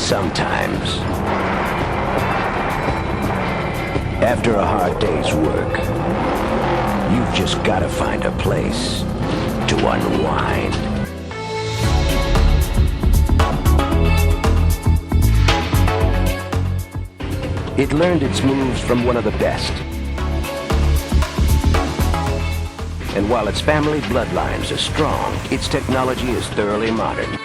Sometimes, after a hard day's work, you've just got to find a place to unwind. It learned its moves from one of the best. And while its family bloodlines are strong, its technology is thoroughly modern.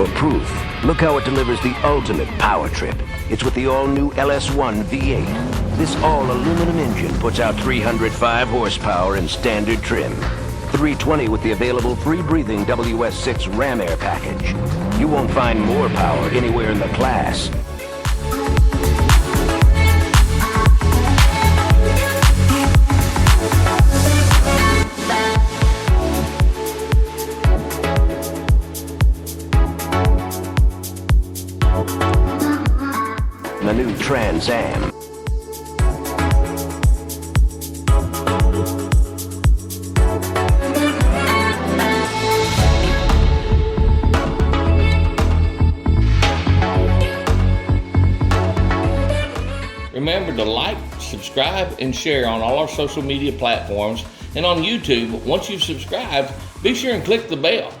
For proof, look how it delivers the ultimate power trip. It's with the all-new LS V8. This all-aluminum engine puts out 305 horsepower in standard trim. 320 with the available free-breathing WS6 Ram Air package. You won't find more power anywhere in the class. The new Trans Am. Remember to like, subscribe, and share on all our social media platforms. And on YouTube, once you've subscribed, be sure and click the bell.